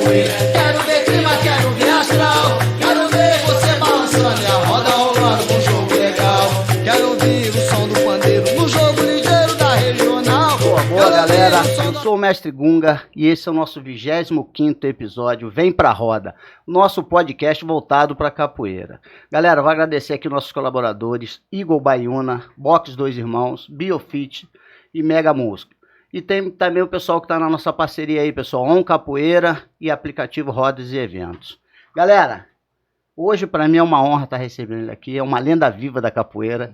capoeira. Quero ver clima, quero ver astral. Quero ver você balançando e a roda rolando com um jogo legal. Quero ouvir o som do pandeiro no jogo ligeiro da regional. Boa galera, eu sou o Mestre Gunga e esse é o nosso 25º episódio Vem Pra Roda, nosso podcast voltado para capoeira. Galera, vou agradecer aqui nossos colaboradores, Eagle Baiuna, Box Dois Irmãos, Biofit e Mega Música. E tem também o pessoal que está na nossa parceria aí, pessoal, On Capoeira e aplicativo Rodas e Eventos. Galera, hoje para mim é uma honra estar recebendo ele aqui, é uma lenda viva da capoeira,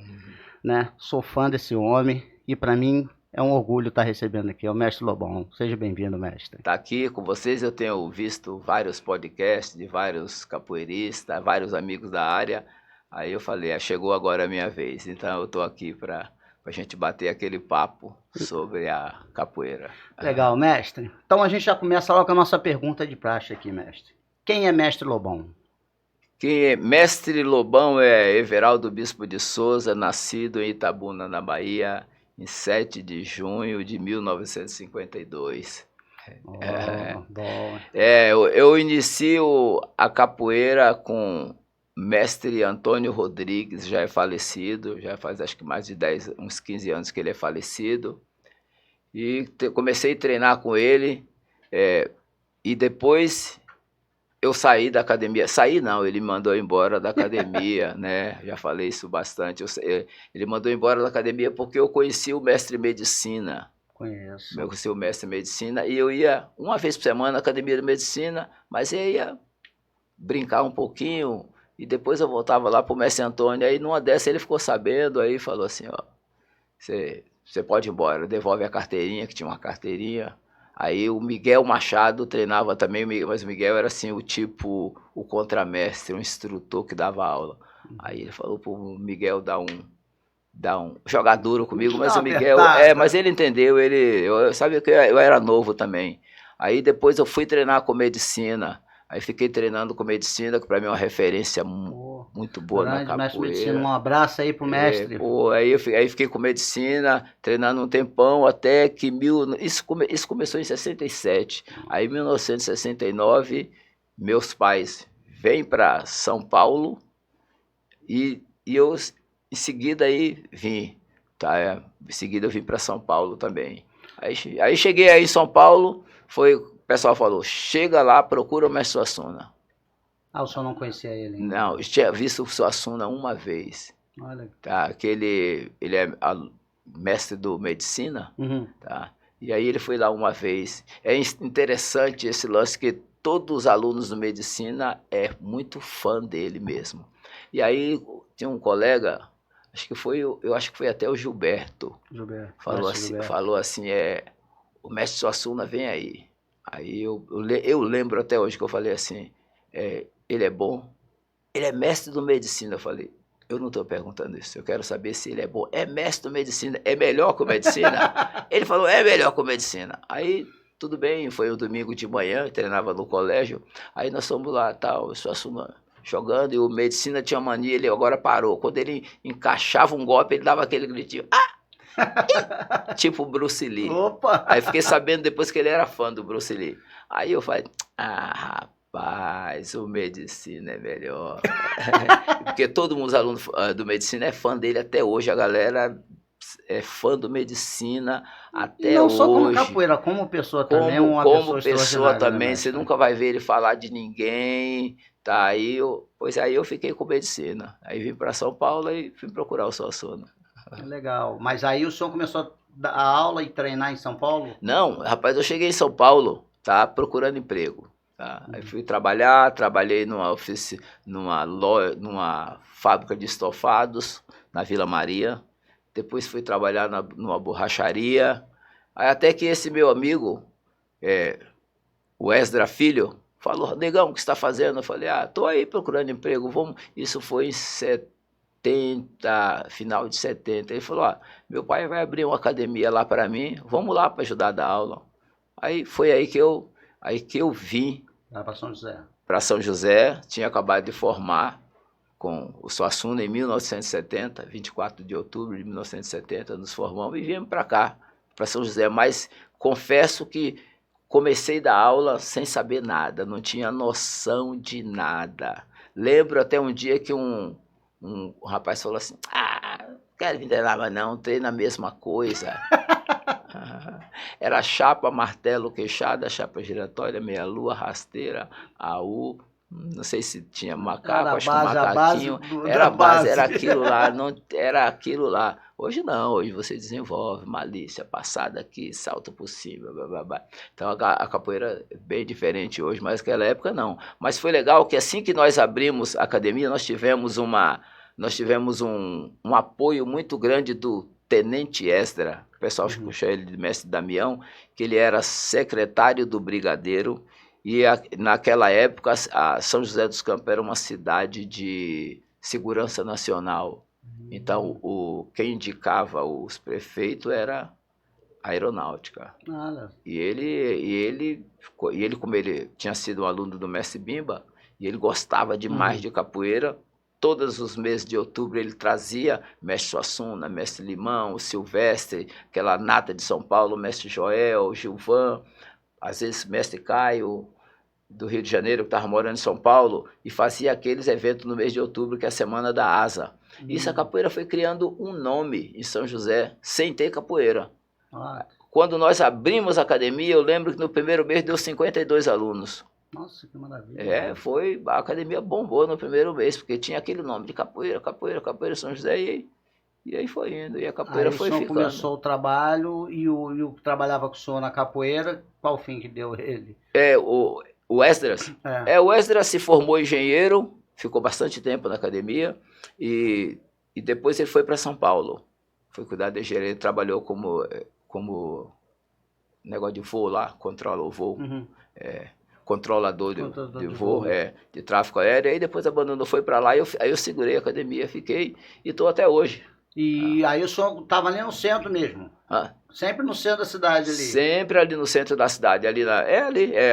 né? Sou fã desse homem e para mim é um orgulho estar recebendo aqui, é o Mestre Lobão. Seja bem-vindo, mestre. Tá aqui com vocês, eu tenho visto vários podcasts de vários capoeiristas, vários amigos da área. Aí eu falei, chegou agora a minha vez. Então eu tô aqui para a gente bater aquele papo sobre a capoeira. Legal, mestre. Então a gente já começa logo com a nossa pergunta de praxe aqui, mestre. Quem é Mestre Lobão? Quem é Mestre Lobão é Everaldo Bispo de Souza, nascido em Itabuna, na Bahia, em 7 de junho de 1952. Bom. Eu inicio a capoeira com Mestre Antônio Rodrigues, já é falecido, já faz acho que mais de uns 15 anos que ele é falecido. E comecei a treinar com ele, e depois eu saí da academia. Saí não, ele me mandou embora da academia, né? Já falei isso bastante. Ele mandou embora da academia porque eu conheci o mestre Medicina. Conheço. Eu conheci o mestre Medicina e eu ia uma vez por semana na academia de Medicina, mas eu ia brincar um pouquinho e depois eu voltava lá pro mestre Antônio. Aí numa dessa ele ficou sabendo, aí falou assim, ó, você pode ir embora, devolve a carteirinha, que tinha uma carteirinha. Aí o Miguel Machado treinava também, mas o Miguel era assim, o contramestre, um instrutor que dava aula. Aí ele falou pro Miguel dar um jogar duro comigo, mas o Miguel, mas ele entendeu, eu sabia que eu era novo também. Aí depois eu fui treinar com medicina, aí fiquei treinando com medicina, que para mim é uma referência muito boa na capoeira. Mestre Medicina, um abraço aí pro mestre. Aí fiquei com medicina, treinando um tempão, até que isso começou em 67. Aí em 1969, meus pais vêm para São Paulo e eu em seguida aí vim. Tá? Em seguida eu vim para São Paulo também. Aí cheguei aí em São Paulo, o pessoal falou, chega lá, procura o mestre Suassuna. O senhor não conhecia ele ainda? Não, eu tinha visto o Suassuna uma vez. Olha. Tá? Que ele é mestre do Medicina. Tá? E aí ele foi lá uma vez. É interessante esse lance que todos os alunos do Medicina é muito fã dele mesmo. E aí tinha um colega, eu acho que foi até o Gilberto. Falou assim, o mestre Suassuna vem aí. Aí eu lembro até hoje que eu falei assim, ele é bom, ele é mestre do Medicina. Eu falei, eu não estou perguntando isso, eu quero saber se ele é bom. É mestre do Medicina, é melhor que o Medicina? Ele falou, é melhor que o Medicina. Aí, tudo bem, foi um domingo de manhã, treinava no colégio, aí nós fomos lá, tal, o Suassuna jogando, e o Medicina tinha mania, ele agora parou. Quando ele encaixava um golpe, ele dava aquele gritinho, tipo o Bruce Lee. Opa! Aí fiquei sabendo depois que ele era fã do Bruce Lee. Aí eu falei, rapaz, o Medicina é melhor. Porque todo mundo, os alunos do Medicina, é fã dele até hoje. A galera é fã do Medicina até hoje. Não só como capoeira, como pessoa também. Como pessoa também, né, você nunca vai ver ele falar de ninguém. Tá? Aí eu fiquei com Medicina. Aí vim para São Paulo e fui procurar o Suassuna. Legal. Mas aí o senhor começou a dar aula e treinar em São Paulo? Não, rapaz, eu cheguei em São Paulo, tá, procurando emprego. Tá? Aí fui trabalhei numa fábrica de estofados, na Vila Maria. Depois fui trabalhar numa borracharia. Aí até que esse meu amigo, o Esdra Filho, falou, negão, o que você está fazendo? Eu falei, tô aí procurando emprego, vamos. Isso foi em 70, final de 70. Ele falou, meu pai vai abrir uma academia lá para mim, vamos lá para ajudar a dar aula. Aí foi aí que eu vim para São José. Para São José, tinha acabado de formar com o Suassuna em 1970, 24 de outubro de 1970, nos formamos e viemos para cá, para São José. Mas confesso que comecei da aula sem saber nada, não tinha noção de nada. Lembro até um dia que um rapaz falou assim, não quero vir treinar, mas não, treina a mesma coisa. Era chapa, martelo, queixada, chapa giratória, meia-lua, rasteira, AU, não sei se tinha macaco, acho que macaquinho. Era a base, era aquilo lá, não era aquilo lá. Hoje não, hoje você desenvolve malícia, passada aqui, salto por cima, blá, blá, blá. Então a capoeira é bem diferente hoje, mas naquela época não. Mas foi legal que assim que nós abrimos a academia, nós tivemos um apoio muito grande do Tenente Esdra, o pessoal puxou ele de Mestre Damião, que ele era secretário do Brigadeiro, e naquela época a São José dos Campos era uma cidade de segurança nacional. Então quem indicava os prefeitos era a aeronáutica. E ele, como ele tinha sido um aluno do Mestre Bimba, e ele gostava demais de capoeira, todos os meses de outubro ele trazia Mestre Suassuna, Mestre Limão, o Silvestre, aquela nata de São Paulo, Mestre Joel, Gilvan, às vezes Mestre Caio, do Rio de Janeiro, que estava morando em São Paulo, e fazia aqueles eventos no mês de outubro, que é a Semana da Asa. Isso a capoeira foi criando um nome em São José, sem ter capoeira. Quando nós abrimos a academia, eu lembro que no primeiro mês deu 52 alunos. Nossa, que maravilha. A academia bombou no primeiro mês, porque tinha aquele nome de capoeira, São José, e aí foi indo, e a capoeira foi ficando. Aí o senhor começou o trabalho, e o que trabalhava com o senhor na capoeira, qual fim que deu ele? O Esdras? O Esdras se formou engenheiro, ficou bastante tempo na academia, e depois ele foi para São Paulo. Foi cuidar da engenharia, ele trabalhou como negócio de voo lá, controla o voo. Controlador de voo, de tráfego aéreo, aí depois abandonou, foi para lá, aí eu segurei a academia, fiquei, e estou até hoje. E aí o senhor estava ali no centro mesmo? Sempre no centro da cidade ali? Sempre ali no centro da cidade, ali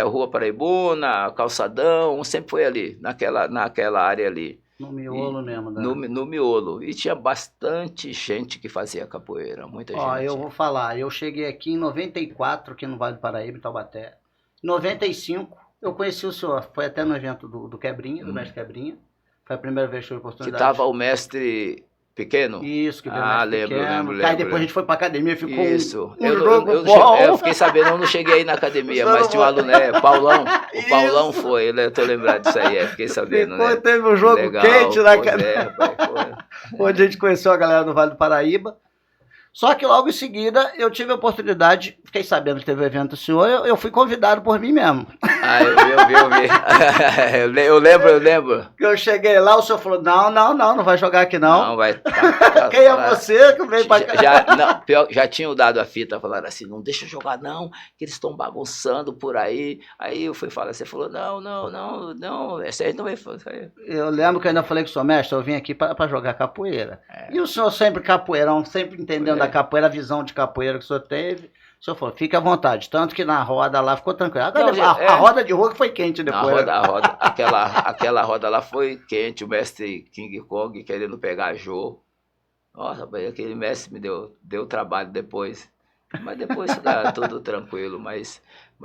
Rua Paraibuna, Calçadão, sempre foi ali, naquela área ali. No miolo mesmo, né? No miolo, e tinha bastante gente que fazia capoeira, muita gente. Eu vou falar, eu cheguei aqui em 94, aqui no Vale do Paraíba, em Taubaté. Em 95, eu conheci o senhor, foi até no evento do Quebrinha, do Mestre Quebrinha. Foi a primeira vez que tive a oportunidade. Que estava o Mestre Pequeno? Isso, que veio o Mestre Pequeno. Lembro. Aí depois a gente foi pra academia, ficou um jogo bom. Eu fiquei sabendo, eu não cheguei aí na academia, mas tinha um aluno, Paulão. O Paulão foi, eu tô lembrado disso aí, fiquei sabendo. Teve um jogo quente na academia. Onde a gente conheceu a galera do Vale do Paraíba. Só que logo em seguida eu tive a oportunidade, fiquei sabendo que teve o evento do senhor, eu fui convidado por mim mesmo. Eu vi. Eu lembro. Que eu cheguei lá, o senhor falou, não vai jogar aqui não. Não, vai. Quem é você que veio pra cá? Já tinham dado a fita, falaram assim, não deixa jogar não, que eles estão bagunçando por aí. Aí eu fui falar, você falou, não, esse aí não vai fazer. Eu lembro que eu ainda falei com o senhor, mestre, eu vim aqui pra jogar capoeira. E o senhor sempre capoeirão, sempre entendendo da capoeira, a visão de capoeira que o senhor teve. O senhor falou, fica à vontade. Tanto que na roda lá ficou tranquilo. A roda de rua que foi quente depois. Aquela roda lá foi quente. O mestre King Kong querendo pegar a Jô. Nossa, aquele mestre me deu trabalho depois. Mas depois fica tudo tranquilo. Mas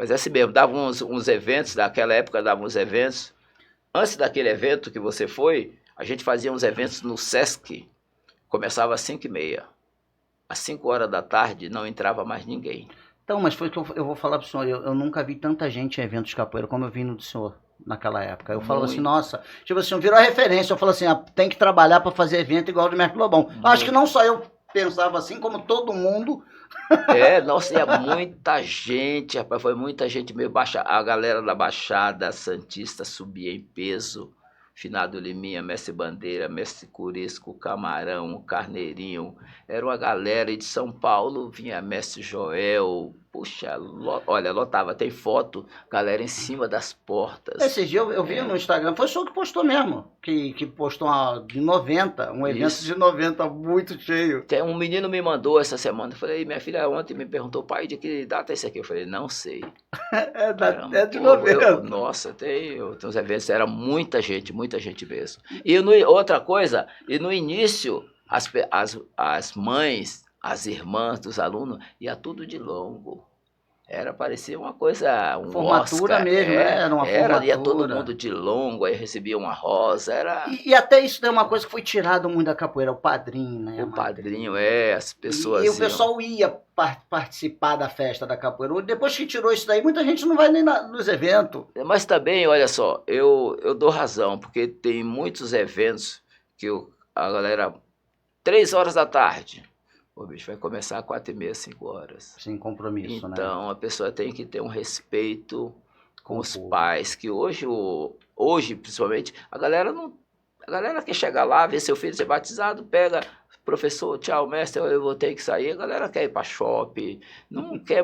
é assim mesmo. Dava uns eventos, naquela época dava uns eventos. Antes daquele evento que você foi, a gente fazia uns eventos no Sesc. Começava às 5h30. Às 5 horas da tarde não entrava mais ninguém. Então, mas foi o que eu vou falar pro senhor. Eu nunca vi tanta gente em eventos de capoeira como eu vi no do senhor naquela época. Eu falo assim, nossa, tipo assim, virou a referência. Eu falo assim, tem que trabalhar para fazer evento igual o do Mestre Lobão. Acho que não só eu pensava assim, como todo mundo. Nossa, ia muita gente, rapaz, foi muita gente meio baixa. A galera da Baixada Santista subia em peso. Finado Liminha, Mestre Bandeira, Mestre Curisco, Camarão, Carneirinho. Era uma galera. E de São Paulo vinha Mestre Joel. Puxa, olha, lotava. Tem foto, galera em cima das portas. Esses dias eu vi no Instagram, foi o senhor que postou mesmo. Que postou de 90, um evento de 90 muito cheio. Um menino me mandou essa semana. Eu falei, minha filha ontem me perguntou, pai, de que data é esse aqui? Eu falei, não sei. É de 90. Nossa, tem uns eventos, era muita gente mesmo. E outra coisa, e no início, as mães, as irmãs dos alunos, ia tudo de longo. parecia uma coisa, um formatura Oscar, mesmo, né? Era uma formatura. Ia todo mundo de longo, aí recebia uma rosa, E até isso é uma coisa que foi tirado muito da capoeira, o padrinho, né? O padrinho, as pessoas E o pessoal ia participar da festa da capoeira. Depois que tirou isso daí, muita gente não vai nem nos eventos. Mas também, olha só, eu dou razão, porque tem muitos eventos que a galera, 3 horas da tarde, o bicho vai começar às 4h30, 5 horas. Sem compromisso, né? Então, a pessoa tem que ter um respeito com os pais, que hoje, principalmente, a galera quer chegar lá, ver seu filho ser batizado, pega, professor, tchau, mestre, eu vou ter que sair. A galera quer ir para shopping, não quer,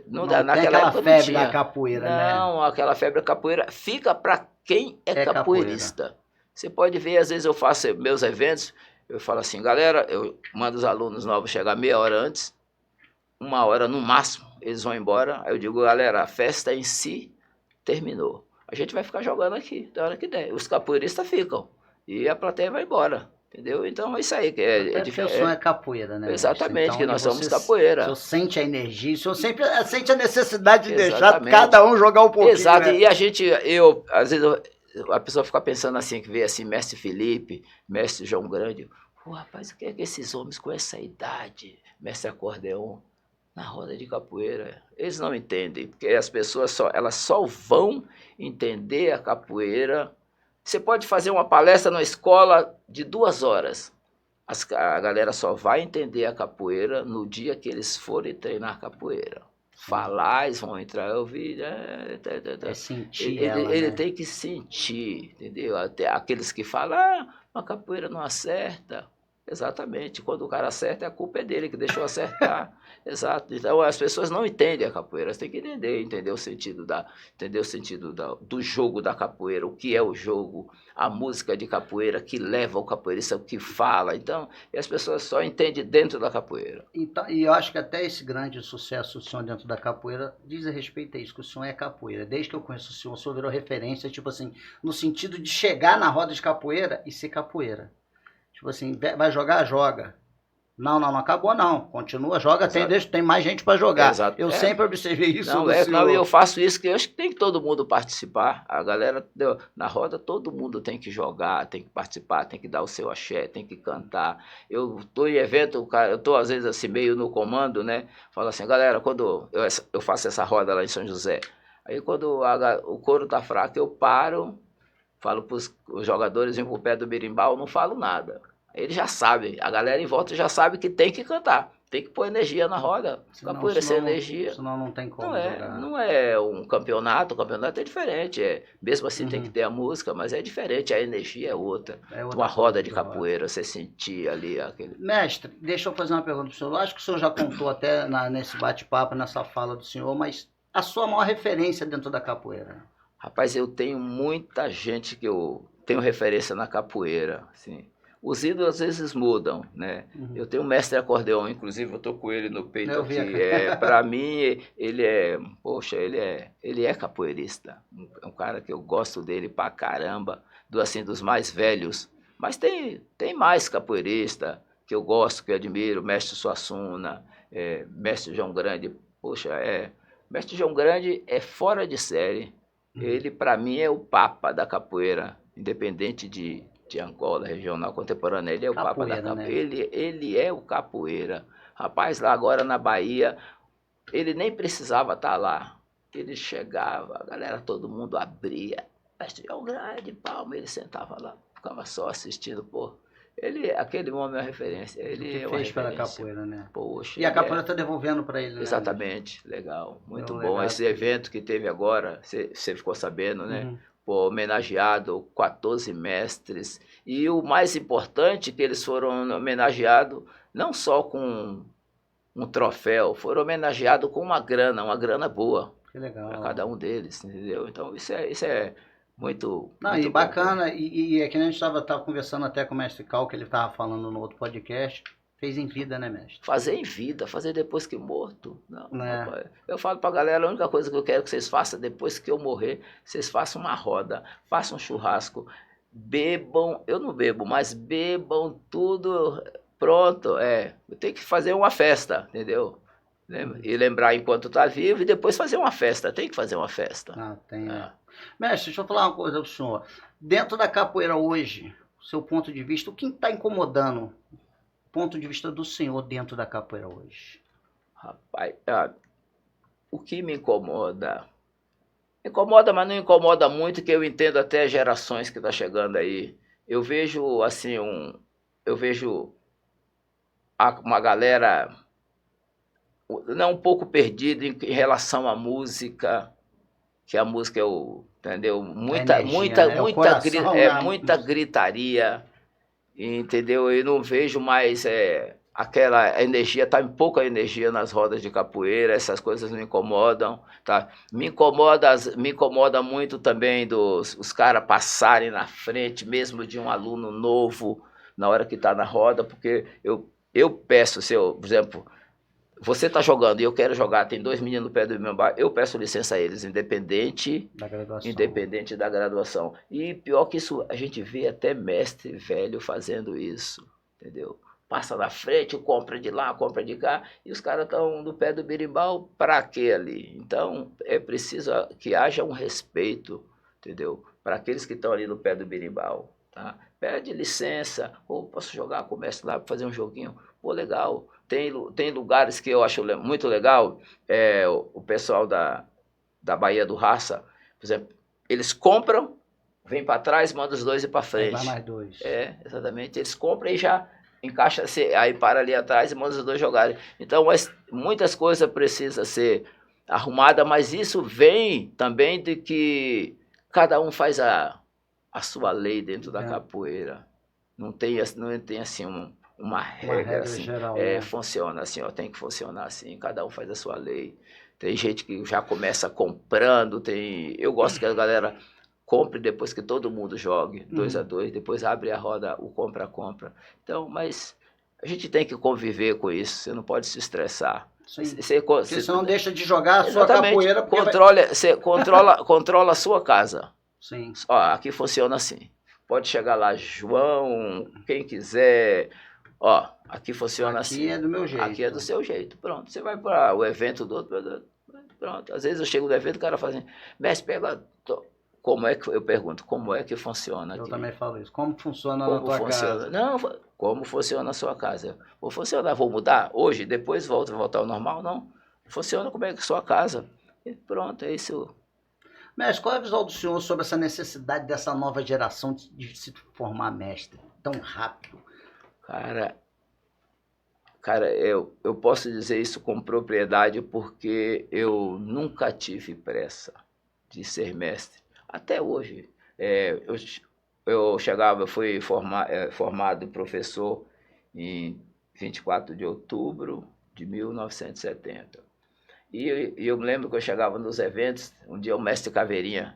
não dá, naquela época febre não tinha. da capoeira, não, né? aquela febre da capoeira fica para quem é capoeirista. Capoeira. Você pode ver, às vezes eu faço meus eventos, eu falo assim, galera, eu mando os alunos novos chegar meia hora antes, 1 hora no máximo, eles vão embora. Aí eu digo, galera, a festa em si terminou. A gente vai ficar jogando aqui, da hora que der. Os capoeiristas ficam e a plateia vai embora, entendeu? Então é isso aí. Até porque o som é capoeira, né? Exatamente, então, que nós somos capoeira. O senhor sente a energia, o senhor sempre sente a necessidade de deixar cada um jogar um pouquinho. Exato, né? E às vezes, a pessoa fica pensando assim, que vê assim, mestre Felipe, mestre João Grande, rapaz, o que é que esses homens com essa idade, mestre acordeon, na roda de capoeira, eles não entendem, porque as pessoas elas só vão entender a capoeira. Você pode fazer uma palestra na escola de 2 horas, a galera só vai entender a capoeira no dia que eles forem treinar capoeira. Falar, eles vão entrar, eu vi. Sentir ele né? tem que sentir, entendeu? Até aqueles que falam, a capoeira não acerta. Exatamente, quando o cara acerta, a culpa é dele que deixou acertar. Exato. Então as pessoas não entendem a capoeira, você tem que entender o sentido do jogo da capoeira, o que é o jogo, a música de capoeira que leva o capoeirista, o que fala. Então, e as pessoas só entendem dentro da capoeira. Então, e eu acho que até esse grande sucesso do senhor dentro da capoeira diz a respeito a isso, que o senhor é capoeira. Desde que eu conheço o senhor virou referência, tipo assim, no sentido de chegar na roda de capoeira e ser capoeira. Tipo assim, vai jogar, joga. Não acabou não. Continua, joga, tem mais gente para jogar. Exato. Eu sempre observei isso. Não, eu faço isso, que eu acho que tem que todo mundo participar. A galera na roda, todo mundo tem que jogar, tem que participar, tem que dar o seu axé, tem que cantar. Eu estou em evento, eu estou às vezes assim meio no comando, né? Falo assim, galera, quando eu faço essa roda lá em São José, aí quando o couro tá fraco, eu paro, falo para os jogadores irem pro pé do berimbau, não falo nada. Eles já sabem, a galera em volta já sabe que tem que cantar, tem que pôr energia na roda, capoeira sem energia. Senão não tem como jogar. Não é um campeonato, o campeonato é diferente, mesmo assim tem que ter a música, mas é diferente, a energia é outra. Uma roda de capoeira, você sentir ali aquele... Mestre, deixa eu fazer uma pergunta pro senhor, eu acho que o senhor já contou até nesse bate-papo, nessa fala do senhor, mas a sua maior referência dentro da capoeira? Rapaz, eu tenho muita gente que eu tenho referência na capoeira, assim. Os ídolos às vezes mudam, né? Eu tenho um mestre acordeon, inclusive eu tô com ele no peito aqui. Para mim, ele é capoeirista. Um cara que eu gosto dele pra caramba, dos mais velhos. Mas tem mais capoeirista que eu gosto, que eu admiro, mestre Suassuna, mestre João Grande. Mestre João Grande é fora de série. Ele, para mim, é o papa da capoeira, independente de Angola, regional contemporânea, ele é o papa da capoeira, né? Ele é o capoeira. Rapaz, lá agora na Bahia, ele nem precisava estar lá. Ele chegava, a galera, todo mundo abria. Mestre João Grande, palma, ele sentava lá, ficava só assistindo, aquele homem é uma referência. Ele é uma fez pela referência. Capoeira, né? Poxa, e a capoeira está devolvendo para ele, né? Exatamente, legal, muito bom. Esse evento que teve agora, você ficou sabendo, né? Homenageado 14 mestres, e o mais importante que eles foram homenageados não só com um troféu, foram homenageados com uma grana boa. Que legal. Para cada um deles, entendeu? Então isso é muito, muito bacana, e é que a gente estava conversando até com o mestre Cal, que ele estava falando no outro podcast. Fez em vida, né, mestre? Fazer em vida, fazer depois que morto. Não, rapaz. Eu falo pra galera, a única coisa que eu quero que vocês façam depois que eu morrer, vocês façam uma roda, façam um churrasco, bebam, eu não bebo, mas bebam tudo, pronto, tem que fazer uma festa, entendeu? E lembrar enquanto está vivo e depois fazer uma festa. Tem que fazer uma festa. Tem. Mestre, deixa eu falar uma coisa pro senhor. Dentro da capoeira hoje, seu ponto de vista, o que está incomodando? O ponto de vista do senhor dentro da capoeira hoje? Rapaz, o que me incomoda, mas não incomoda muito, que eu entendo até as gerações que estão chegando aí. Eu vejo assim, uma galera não um pouco perdida em relação à música, que a música entendeu? Muita gritaria, entendeu? Eu não vejo mais aquela energia, tá pouca energia nas rodas de capoeira, essas coisas me incomodam, tá? Me incomoda muito também os caras passarem na frente, mesmo de um aluno novo, na hora que está na roda, porque eu peço, por exemplo, você está jogando e eu quero jogar, tem 2 meninos no pé do meu bar, eu peço licença a eles, independente da graduação. E pior que isso, a gente vê até mestre velho fazendo isso, entendeu? Passa na frente, compra de lá, compra de cá, e os caras estão no pé do berimbau, para quê ali? Então, é preciso que haja um respeito, entendeu? Para aqueles que estão ali no pé do berimbau, tá? Pede licença, ou posso jogar com o mestre lá para fazer um joguinho? Pô, legal. Tem lugares que eu acho muito legal, o pessoal da Bahia do Raça, por exemplo, eles compram, vem para trás, manda os dois ir para frente. Vai mais 2. Exatamente. Eles compram e já encaixa, aí para ali atrás e manda os dois jogarem. Então, muitas coisas precisam ser arrumadas, mas isso vem também de que cada um faz a sua lei dentro da capoeira. Não tem assim uma regra assim, geral, funciona assim, tem que funcionar assim, cada um faz a sua lei. Tem gente que já começa comprando, eu gosto que a galera compre depois que todo mundo jogue, 2 a 2, depois abre a roda, o compra. Então, mas a gente tem que conviver com isso, você não pode se estressar. Você não deixa de jogar a sua capoeira. Você controla a sua casa. Sim. Ó, aqui funciona assim. Pode chegar lá, João, quem quiser. Ó, aqui funciona assim. Aqui é do meu jeito. Aqui é do seu jeito. Pronto. Você vai para o evento do outro. Pronto. Às vezes eu chego no evento, o cara fala assim, mestre, pega. Eu pergunto, como é que funciona aqui? Eu também falo isso. Como funciona na tua casa? Não, como funciona a sua casa? Vou funcionar, vou mudar hoje, depois vai voltar ao normal? Não. Funciona como é que é a sua casa. E pronto, é isso. Mestre, qual é a visão do senhor sobre essa necessidade dessa nova geração de se formar mestre tão rápido? Cara, eu posso dizer isso com propriedade porque eu nunca tive pressa de ser mestre. Até hoje. Eu fui formado professor em 24 de outubro de 1970. E eu me lembro que eu chegava nos eventos, um dia o mestre Caveirinha,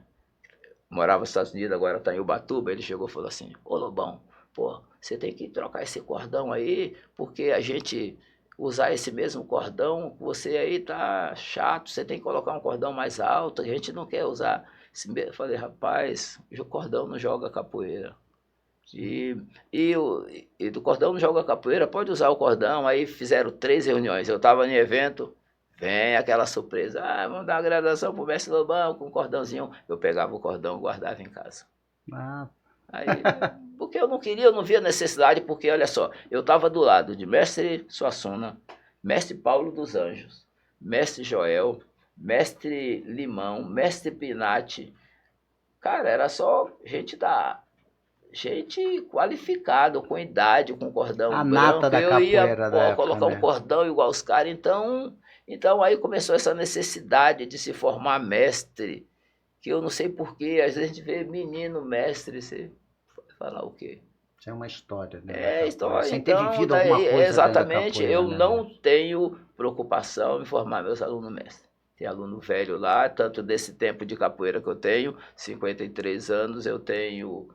morava nos Estados Unidos, agora está em Ubatuba, ele chegou e falou assim, ô Lobão, pô, você tem que trocar esse cordão aí, porque a gente usar esse mesmo cordão, você aí tá chato, você tem que colocar um cordão mais alto, a gente não quer usar. Eu falei, rapaz, o cordão não joga capoeira. E do cordão não joga capoeira, pode usar o cordão. Aí fizeram 3 reuniões, eu estava em evento, vem aquela surpresa, vamos dar uma graduação pro mestre Lobão com um cordãozinho. Eu pegava o cordão e guardava em casa. Aí, porque eu não via necessidade, porque olha só, eu estava do lado de mestre Suassuna, mestre Paulo dos Anjos, mestre Joel, mestre Limão, mestre Pinati. Cara, era só gente qualificada, com idade, com cordão a branco. Nata da eu ia época, colocar um cordão igual os caras. Então aí começou essa necessidade de se formar mestre, que eu não sei porquê, às vezes a gente vê menino mestre, você vai falar o quê? Isso é uma história, né? História. Sem ter vivido alguma coisa. Exatamente, capoeira, eu né? não tenho preocupação em formar meus alunos mestres. Tem aluno velho lá, tanto desse tempo de capoeira que eu tenho, 53 anos, eu tenho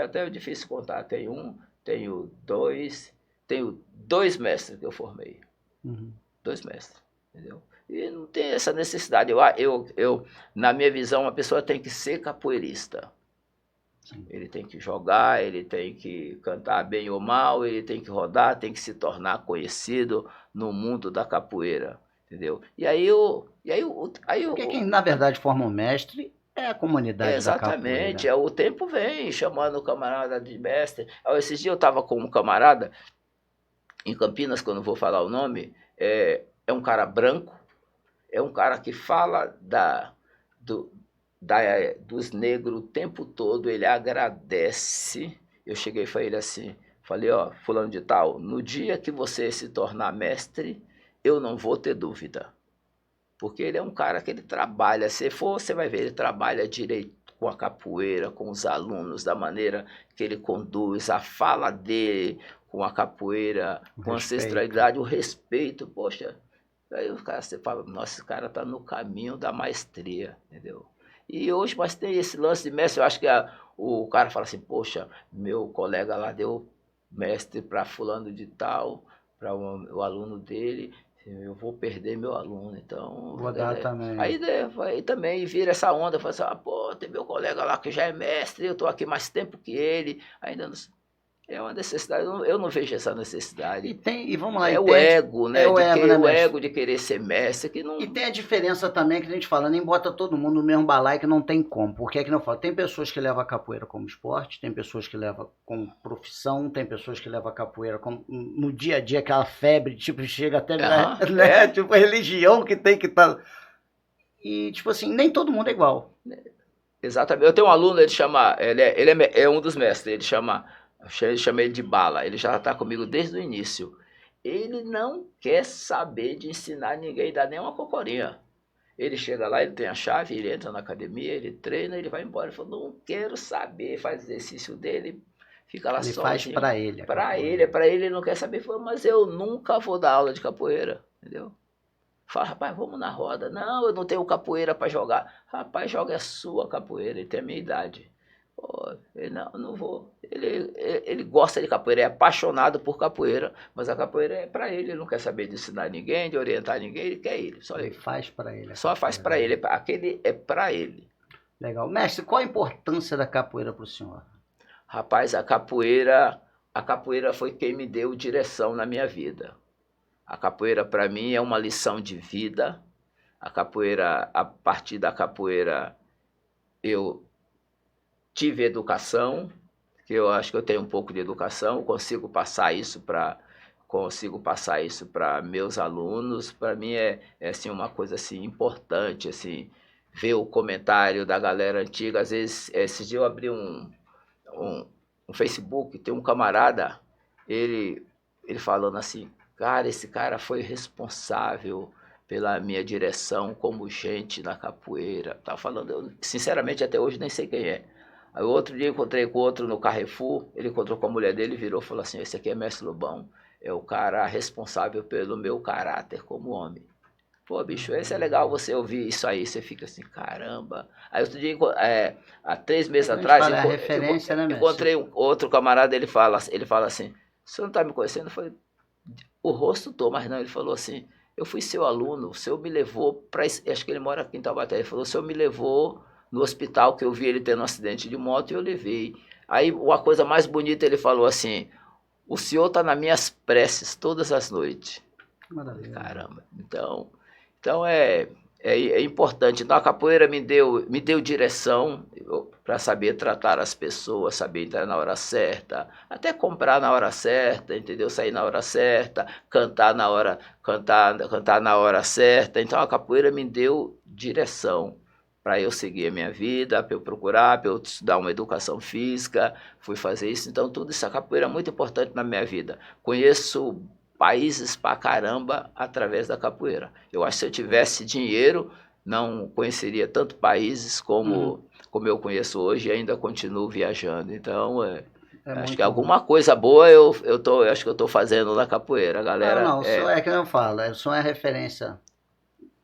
até difícil contar, tenho 2 mestres que eu formei. 2 mestres, entendeu? E não tem essa necessidade. Na minha visão, a pessoa tem que ser capoeirista. Sim. Ele tem que jogar, ele tem que cantar bem ou mal, ele tem que rodar, tem que se tornar conhecido no mundo da capoeira, entendeu? Porque quem, na verdade, forma o mestre é a comunidade da capoeira. Exatamente, o tempo vem chamando o camarada de mestre. Esses dias eu estava com um camarada em Campinas, que eu não vou falar o nome, é um cara branco, é um cara que fala dos negros o tempo todo, ele agradece. Eu cheguei para ele assim, falei, ó, fulano de tal, no dia que você se tornar mestre, eu não vou ter dúvida. Porque ele é um cara que ele trabalha, se for, você vai ver, ele trabalha direito com a capoeira, com os alunos, da maneira que ele conduz, a fala dele com a capoeira, com a ancestralidade, o respeito, poxa. Aí o cara, você fala, nossa, esse cara tá no caminho da maestria, entendeu? E hoje, mas tem esse lance de mestre, eu acho que o cara fala assim, poxa, meu colega lá deu mestre para fulano de tal, para o aluno dele, eu vou perder meu aluno, então... Vou dar também. Aí também vira essa onda, fala assim, pô, tem meu colega lá que já é mestre, eu tô aqui mais tempo que ele, ainda não... É uma necessidade, eu não vejo essa necessidade. E vamos lá. É o ego, né? O ego de querer ser mestre. Que não... E tem a diferença também que a gente fala, nem bota todo mundo no mesmo balaio, que não tem como. Porque é que não fala, tem pessoas que levam a capoeira como esporte, tem pessoas que levam como profissão, tem pessoas que levam a capoeira como, no dia a dia, aquela febre, tipo, chega até né? Tipo, a religião que tem que estar... E, tipo assim, nem todo mundo é igual. Exatamente. Eu tenho um aluno, ele é um dos mestres, ele chama ele de Bala, ele já está comigo desde o início. Ele não quer saber de ensinar ninguém, dar nem uma cocorinha. Ele chega lá, ele tem a chave, ele entra na academia, ele treina, ele vai embora. Ele fala, não quero saber, faz exercício dele, fica lá ele sozinho. Faz para ele. Para ele não quer saber. Ele fala, mas eu nunca vou dar aula de capoeira, entendeu? Fala, rapaz, vamos na roda. Não, eu não tenho capoeira para jogar. Rapaz, joga a sua capoeira, ele tem a minha idade. Pô, ele, não vou. Ele gosta de capoeira, é apaixonado por capoeira, mas a capoeira é para ele não quer saber de ensinar ninguém, de orientar ninguém, ele quer ele. Só ele faz para ele. Só faz para ele, aquele é para ele. Legal. Mestre, qual a importância da capoeira para o senhor? Rapaz, a capoeira foi quem me deu direção na minha vida. A capoeira para mim é uma lição de vida. A partir da capoeira, eu tive educação, que eu acho que eu tenho um pouco de educação, consigo passar isso para meus alunos. Para mim é assim, uma coisa assim, importante, assim, ver o comentário da galera antiga. Às vezes, esse dia eu abri um Facebook, tem um camarada, ele falando assim, cara, esse cara foi responsável pela minha direção como gente na capoeira. Tava falando, eu, sinceramente, até hoje nem sei quem é. Aí outro dia encontrei com outro no Carrefour, ele encontrou com a mulher dele, virou e falou assim, esse aqui é Mestre Lobão, é o cara responsável pelo meu caráter como homem. Pô, bicho, esse é legal você ouvir isso aí, você fica assim, caramba. Aí outro dia, há 3 meses atrás, encontrei outro camarada, ele fala assim, você não tá me conhecendo? Eu falei, o rosto tô, mas não, ele falou assim, eu fui seu aluno, o senhor me levou para, acho que ele mora aqui em Taubaté, ele falou, o senhor me levou no hospital, que eu vi ele tendo um acidente de moto e eu levei. Aí uma coisa mais bonita, ele falou assim, o senhor tá nas minhas preces todas as noites. Maravilha. Caramba, então é importante. Então a capoeira me deu direção para saber tratar as pessoas, saber entrar na hora certa, até comprar na hora certa, entendeu? Sair na hora certa, cantar na hora certa. Então a capoeira me deu direção para eu seguir a minha vida, para eu procurar, para eu estudar uma educação física, fui fazer isso. Então tudo isso, a capoeira é muito importante na minha vida. Conheço países pra caramba através da capoeira. Eu acho que se eu tivesse dinheiro, não conheceria tanto países como eu conheço hoje e ainda continuo viajando. Então, acho que alguma coisa boa eu acho que eu estou fazendo na capoeira, galera. Não, é que eu falo, o som é referência,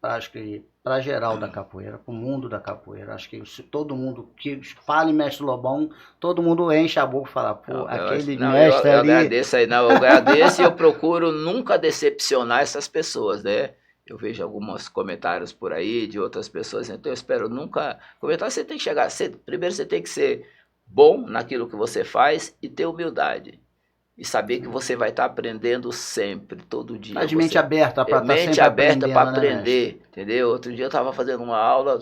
acho que para geral da capoeira, para o mundo da capoeira. Acho que se todo mundo que fala em Mestre Lobão, todo mundo enche a boca e fala, pô, aquele mestre ali... Eu agradeço aí, eu agradeço e eu procuro nunca decepcionar essas pessoas, né? Eu vejo alguns comentários por aí de outras pessoas, então eu espero nunca... Comentário você tem que chegar, primeiro você tem que ser bom naquilo que você faz e ter humildade. E saber que você vai estar aprendendo sempre, todo dia. Mas de mente aberta para estar sempre aberta para aprendendo, aprender, né, entendeu? Outro dia eu estava fazendo aula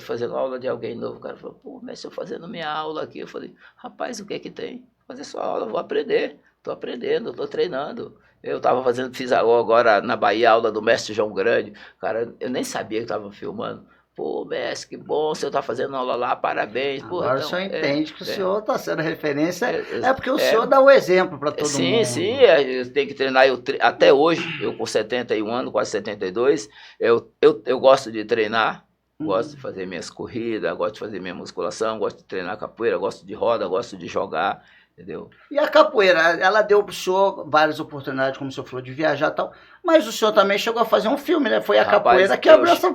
de alguém novo. O cara falou, pô, mestre, eu fazendo minha aula aqui. Eu falei, rapaz, o que é que tem? Vou fazer sua aula, vou aprender. Estou aprendendo, estou treinando. Eu estava fiz agora na Bahia a aula do mestre João Grande. Cara, eu nem sabia que estava filmando. Pô, mestre, que bom, o senhor está fazendo aula lá, parabéns. Pô, agora então, o senhor entende que o senhor está sendo referência, porque o senhor é, dá o exemplo para todo mundo. Sim, eu tenho que treinar. Até hoje, eu com 71 anos, quase 72, eu gosto de treinar, gosto de fazer minhas corridas, gosto de fazer minha musculação, gosto de treinar capoeira, gosto de roda, gosto de jogar, entendeu? E a capoeira, ela deu para o senhor várias oportunidades, como o senhor falou, de viajar e tal, mas o senhor também chegou a fazer um filme, né? Foi a capoeira que abriu essa...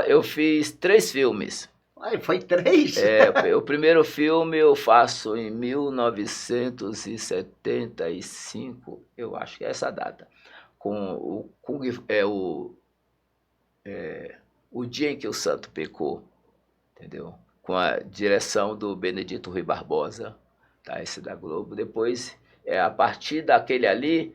Eu fiz 3 filmes. Ai, foi 3? O primeiro filme eu faço em 1975, eu acho que é essa data, com o dia em que o santo pecou, entendeu? Com a direção do Benedito Rui Barbosa, tá? Esse da Globo. Depois, a partir daquele ali,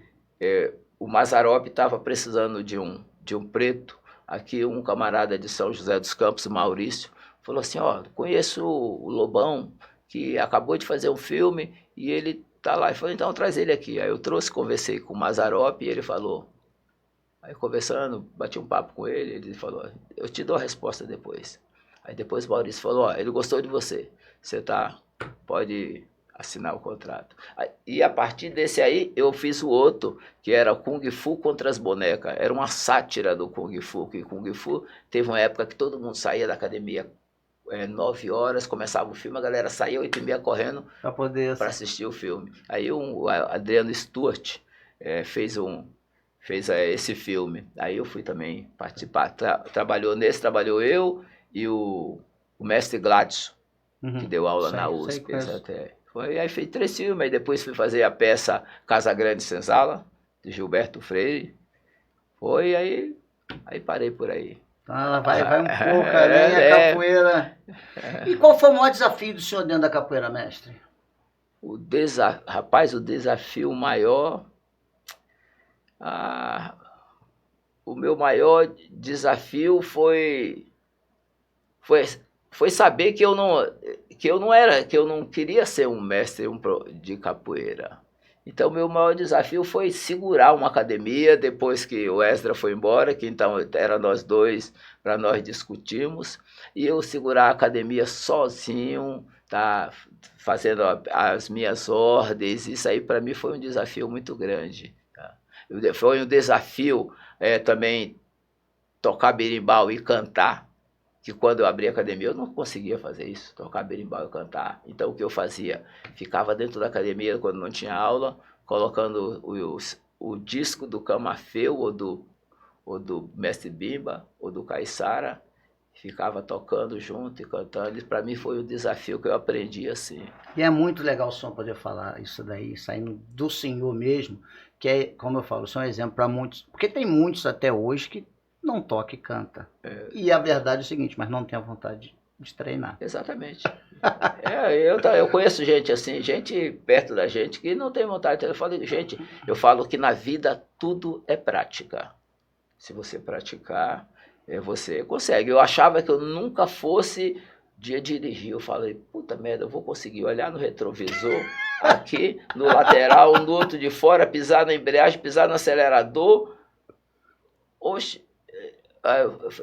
o Mazzaropi estava precisando de um preto. Aqui um camarada de São José dos Campos, Maurício, falou assim, ó, conheço o Lobão, que acabou de fazer um filme e ele tá lá. Eu falei, então traz ele aqui. Aí eu conversei com o Mazzaropi e ele falou. Aí conversando, bati um papo com ele, ele falou, eu te dou a resposta depois. Aí depois o Maurício falou, ó, ele gostou de você, pode assinar o contrato. E a partir desse aí, eu fiz o outro, que era Kung Fu contra as bonecas. Era uma sátira do Kung Fu, que Kung Fu teve uma época que todo mundo saía da academia 9 horas, começava o filme, a galera saía 8h30 correndo para assistir o filme. Aí o Adriano Stuart fez esse filme. Aí eu fui também participar. Trabalhou eu e o mestre Gladson, que deu aula na USP. Aí fez 3 filmes, aí depois fui fazer a peça Casa Grande Senzala, de Gilberto Freire. Aí parei por aí. Vai um pouco além a capoeira. E qual foi o maior desafio do senhor dentro da capoeira, mestre? Rapaz, o desafio maior... o meu maior desafio foi saber que eu não queria ser um mestre de capoeira. Então, meu maior desafio foi segurar uma academia depois que o Esdra foi embora, que então era nós dois para nós discutirmos, e eu segurar a academia sozinho, tá, fazendo as minhas ordens. Isso aí para mim foi um desafio muito grande. Tá? Foi um desafio também tocar berimbau e cantar, que quando eu abri a academia eu não conseguia fazer isso, tocar berimbau e cantar. Então o que eu fazia? Ficava dentro da academia quando não tinha aula, colocando o disco do Camafeu ou do Mestre Bimba ou do Caiçara, ficava tocando junto e cantando. E para mim foi um desafio que eu aprendi assim. E é muito legal o senhor poder falar isso daí, saindo do senhor mesmo, que é, como eu falo, o senhor é um exemplo para muitos, porque tem muitos até hoje que não toca e canta. E a verdade é o seguinte, mas não tem a vontade de treinar. Exatamente. Eu conheço gente assim, gente perto da gente que não tem vontade. Eu falo que na vida tudo é prática. Se você praticar, você consegue. Eu achava que eu nunca fosse dirigir. Eu falei, puta merda, eu vou conseguir olhar no retrovisor, aqui, no lateral, no outro de fora, pisar na embreagem, pisar no acelerador. Oxe,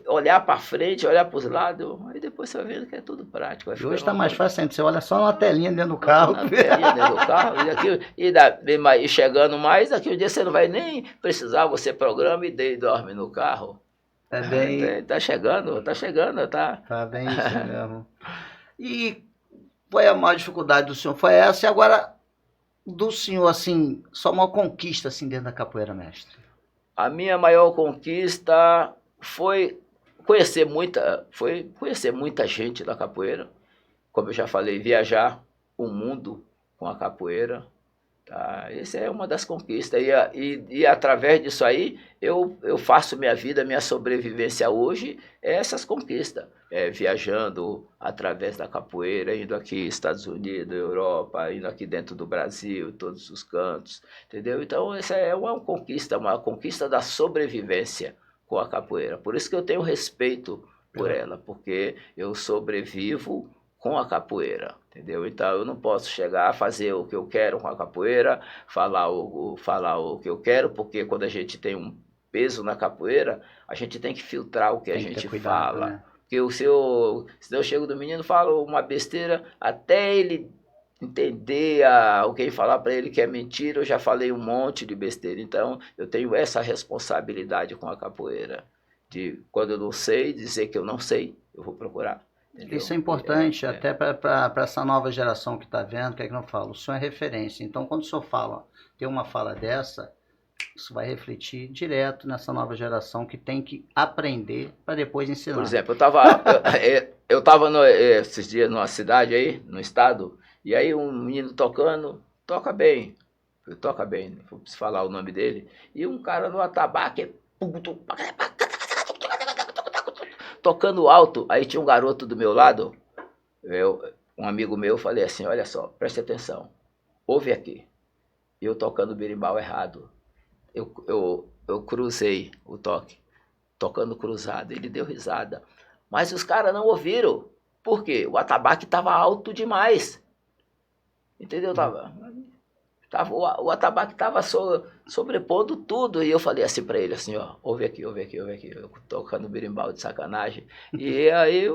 olhar para frente, olhar para os lados, aí depois você vai vendo que é tudo prático. Hoje está mais fácil, você olha só na telinha dentro do carro. Na telinha dentro do carro, e chegando mais, daqui um dia você não vai nem precisar, você programa e dorme no carro. Tá chegando. Tá bem isso mesmo. E foi a maior dificuldade do senhor? Foi essa, e agora do senhor, assim, só uma conquista assim dentro da capoeira, mestre? A minha maior conquista foi conhecer muita gente da capoeira. Como eu já falei, viajar o mundo com a capoeira. Tá? Essa é uma das conquistas. E através disso aí, eu faço minha vida, minha sobrevivência hoje é essas conquistas. Viajando através da capoeira, indo aqui Estados Unidos, Europa, indo aqui dentro do Brasil, todos os cantos, entendeu? Então, essa é uma conquista da sobrevivência com a capoeira. Por isso que eu tenho respeito por ela, porque eu sobrevivo com a capoeira, entendeu? Então eu não posso chegar a fazer o que eu quero com a capoeira, falar o que eu quero, porque quando a gente tem um peso na capoeira, a gente tem que filtrar o que a gente fala. Né? Porque se eu chego do menino, falo uma besteira, até ele entender alguém falar para ele que é mentira, eu já falei um monte de besteira. Então eu tenho essa responsabilidade com a capoeira, de quando eu não sei, dizer que eu não sei, eu vou procurar. Entendeu? Isso é importante até para essa nova geração que está vendo, que é que não fala, o senhor é referência. Então, quando o senhor fala, tem uma fala dessa, isso vai refletir direto nessa nova geração que tem que aprender para depois ensinar. Por exemplo, eu estava esses dias numa cidade aí, no estado, e aí um menino tocando, toca bem, não preciso falar o nome dele, e um cara no atabaque, tocando alto, aí tinha um garoto do meu lado, um amigo meu, falei assim, olha só, preste atenção, ouve aqui, eu tocando berimbau errado, eu cruzei o toque, tocando cruzado, ele deu risada, mas os caras não ouviram, por quê? O atabaque estava alto demais, entendeu? O atabaque estava sobrepondo tudo, e eu falei assim para ele, assim, ó, ouve aqui, eu tocando berimbau de sacanagem, e aí,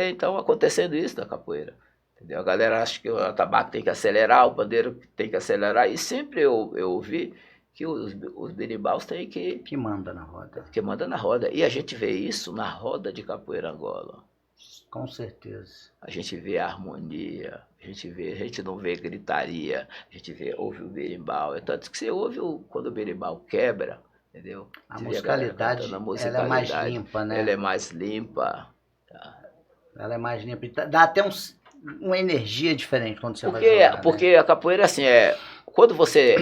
então acontecendo isso na capoeira, entendeu? A galera acha que o atabaque tem que acelerar, o pandeiro tem que acelerar, e sempre eu ouvi que os berimbaus têm que manda na roda. Que manda na roda, e a gente vê isso na roda de capoeira Angola. Com certeza. A gente vê a harmonia, a gente não vê gritaria, a gente ouve o berimbau. É tanto que você ouve quando o berimbau quebra, entendeu? A musicalidade, ela é mais limpa, né? Ela é mais limpa. Tá? Ela é mais limpa. Dá até uma energia diferente quando você vai jogar, porque a capoeira, assim, quando você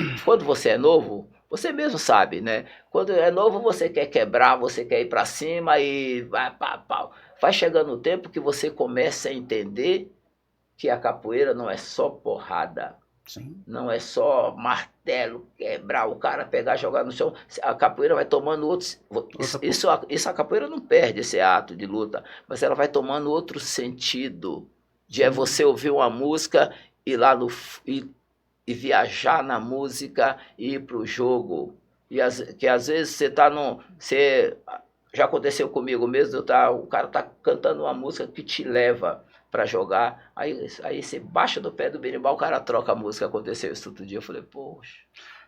é novo, você mesmo sabe, né? Quando é novo, você quer quebrar, você quer ir pra cima e vai pau. Vai chegando o tempo que você começa a entender que a capoeira não é só porrada. Sim. Não é só martelo, quebrar, o cara pegar, jogar no chão. A capoeira vai tomando outros... Isso a capoeira não perde esse ato de luta, mas ela vai tomando outro sentido. É você ouvir uma música e lá e viajar na música e ir pro jogo. Que às vezes você tá já aconteceu comigo mesmo, o cara tá cantando uma música que te leva para jogar, aí você baixa do pé do berimbau, o cara troca a música, aconteceu isso outro dia, eu falei, poxa,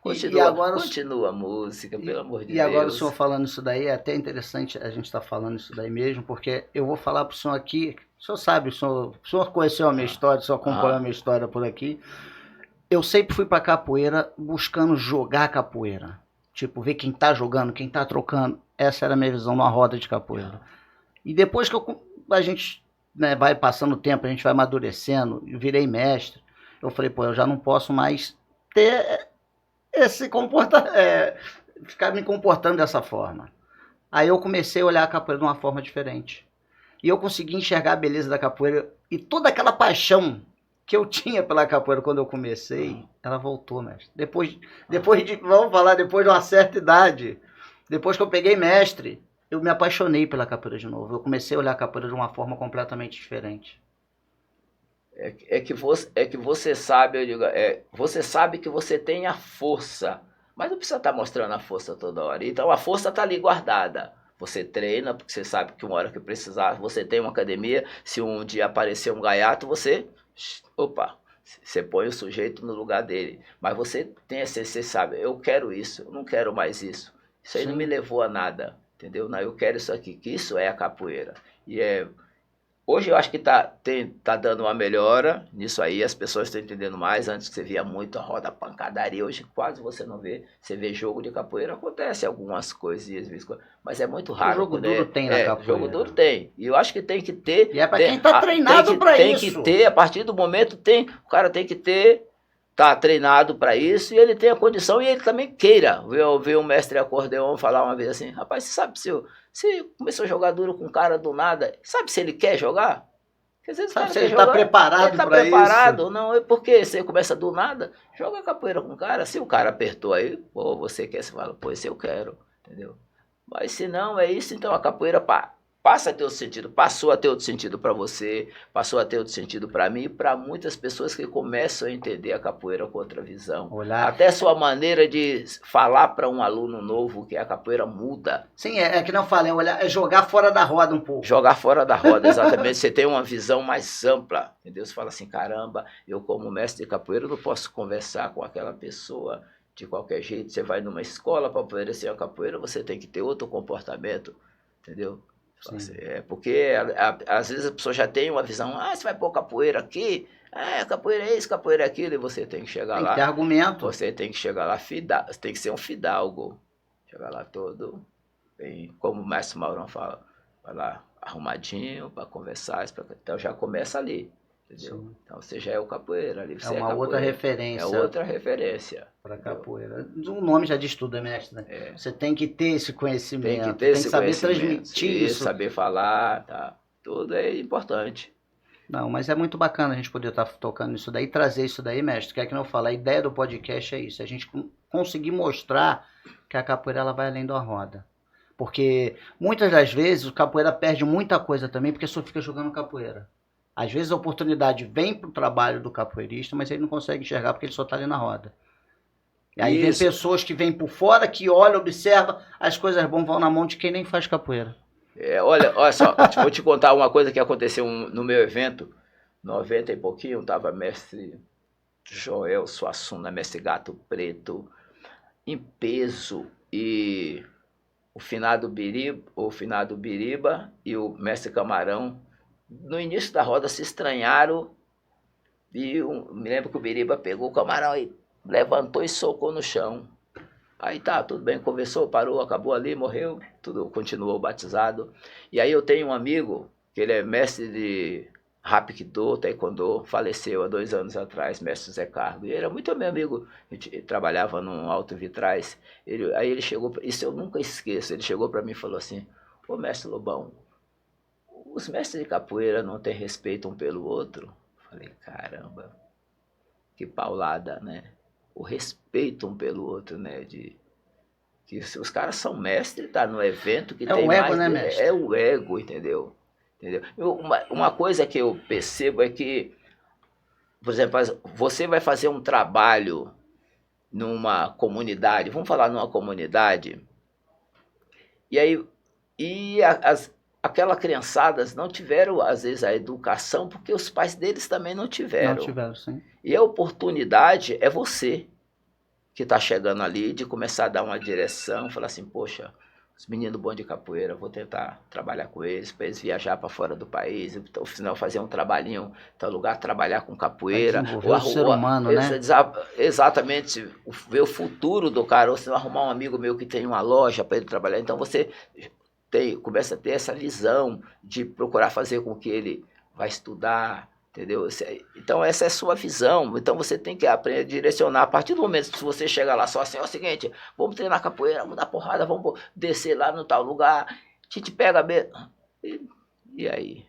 continua a música, pelo amor de Deus. E agora o senhor falando isso daí, é até interessante a gente estar falando isso daí mesmo, porque eu vou falar pro senhor aqui, o senhor sabe, o senhor conheceu a minha história, o senhor acompanhou a minha história por aqui, eu sempre fui pra capoeira buscando jogar capoeira, tipo, ver quem tá jogando, quem tá trocando. Essa era a minha visão numa roda de capoeira. E depois que a gente, né, vai passando o tempo, a gente vai amadurecendo, eu virei mestre, eu falei, pô, eu já não posso mais ter esse ficar me comportando dessa forma. Aí eu comecei a olhar a capoeira de uma forma diferente. E eu consegui enxergar a beleza da capoeira e toda aquela paixão que eu tinha pela capoeira quando eu comecei, ela voltou, mestre. Depois de uma certa idade, depois que eu peguei mestre, eu me apaixonei pela capoeira de novo. Eu comecei a olhar a capoeira de uma forma completamente diferente. É que você sabe, você sabe que você tem a força, mas não precisa estar mostrando a força toda hora. Então a força está ali guardada. Você treina, porque você sabe que uma hora que precisar, você tem uma academia, se um dia aparecer um gaiato, você põe o sujeito no lugar dele. Mas você sabe, eu quero isso, eu não quero mais isso. Isso aí Sim. não me levou a nada, entendeu? Não, eu quero isso aqui, que isso é a capoeira. Hoje eu acho que tá dando uma melhora nisso aí, as pessoas estão entendendo mais. Antes que você via muito a roda pancadaria, hoje quase você não vê. Você vê jogo de capoeira, acontece algumas coisinhas, mas é muito raro. O jogo duro tem na capoeira. Jogo duro tem. E eu acho que tem que ter. E é para quem está treinado para isso. Tem que ter, a partir do momento o cara tem que ter tá treinado para isso e ele tem a condição e ele também queira. Eu vi um mestre acordeon falar uma vez assim, rapaz, você sabe se começou a jogar duro com um cara do nada, sabe se ele quer jogar? Porque às vezes Sabe o cara se quer ele está jogar, preparado ele tá para preparado, isso? não, é porque você começa do nada, joga capoeira com o cara, se o cara apertou aí, pô, você quer, você fala, pô, esse eu quero, entendeu? Mas se não, é isso, então a capoeira passa a ter outro sentido, passou a ter outro sentido para você, passou a ter outro sentido para mim e para muitas pessoas que começam a entender a capoeira com outra visão. Olhar. Até sua maneira de falar para um aluno novo que a capoeira muda. Sim, é que não fala, é jogar fora da roda um pouco. Jogar fora da roda, exatamente. Você tem uma visão mais ampla, entendeu? Você fala assim, caramba, eu como mestre de capoeira não posso conversar com aquela pessoa de qualquer jeito. Você vai numa escola para oferecer a capoeira, você tem que ter outro comportamento, entendeu? É porque às vezes a pessoa já tem uma visão, você vai pôr capoeira aqui, capoeira é isso, capoeira é aquilo, e você tem que chegar lá. Tem que ter argumento. Você tem que chegar lá, tem que ser um fidalgo. Chegar lá todo, bem, como o mestre Maurão fala, vai lá arrumadinho para conversar, então já começa ali. Entendeu? Sim. Então você já é o capoeira ali. Você uma outra referência. É outra referência. Para capoeira. O nome já diz tudo, mestre, né? Você tem que ter esse conhecimento. Tem que ter esse saber transmitir isso. Saber falar, tá? Tudo é importante. Não, mas é muito bacana a gente poder estar tocando nisso daí, trazer isso daí, mestre. Que é que não fala, a ideia do podcast é isso. A gente conseguir mostrar que a capoeira ela vai além da roda. Porque muitas das vezes o capoeira perde muita coisa também porque só fica jogando capoeira. Às vezes a oportunidade vem para o trabalho do capoeirista, mas ele não consegue enxergar porque ele só está ali na roda. E aí tem pessoas que vêm por fora, que olham, observam, as coisas bons vão na mão de quem nem faz capoeira. Olha só, vou te contar uma coisa que aconteceu no meu evento, 90 e pouquinho, estava mestre Joel Suassuna, mestre Gato Preto, em peso, e o finado Biriba e o mestre Camarão, no início da roda se estranharam e me lembro que o Biriba pegou o Camarão e levantou e socou no chão. Aí tá, tudo bem, conversou, parou, acabou ali, morreu, tudo continuou batizado. E aí eu tenho um amigo, que ele é mestre de Hapkido, Taekwondo, faleceu há 2 anos atrás, mestre Zé Carlos. E ele era muito meu amigo, a gente trabalhava num Alto Vitrais. Aí ele chegou, isso eu nunca esqueço, ele chegou para mim e falou assim, ô mestre Lobão, os mestres de capoeira não têm respeito um pelo outro? Falei, caramba, que paulada, né? O respeito um pelo outro, né? Que os caras são mestres, tá no evento que tem o ego, mais... né, mestre? É o ego, entendeu? Uma coisa que eu percebo é que, por exemplo, você vai fazer um trabalho numa comunidade, vamos falar numa comunidade, e aí aquela criançadas não tiveram, às vezes, a educação, porque os pais deles também não tiveram. Não tiveram, sim. E a oportunidade é você que está chegando ali de começar a dar uma direção, falar assim, poxa, os meninos bons de capoeira, vou tentar trabalhar com eles, para eles viajar para fora do país, ou final fazer um trabalhinho em tal lugar, trabalhar com capoeira. O ser humano, né? Exatamente, ver o futuro do cara, ou se não arrumar um amigo meu que tem uma loja para ele trabalhar, então você começa a ter essa visão de procurar fazer com que ele vai estudar, entendeu? Então essa é a sua visão, então você tem que aprender a direcionar. A partir do momento que você chega lá só assim, ó, é o seguinte, vamos treinar capoeira, vamos dar porrada, vamos descer lá no tal lugar, a gente pega mesmo. E aí?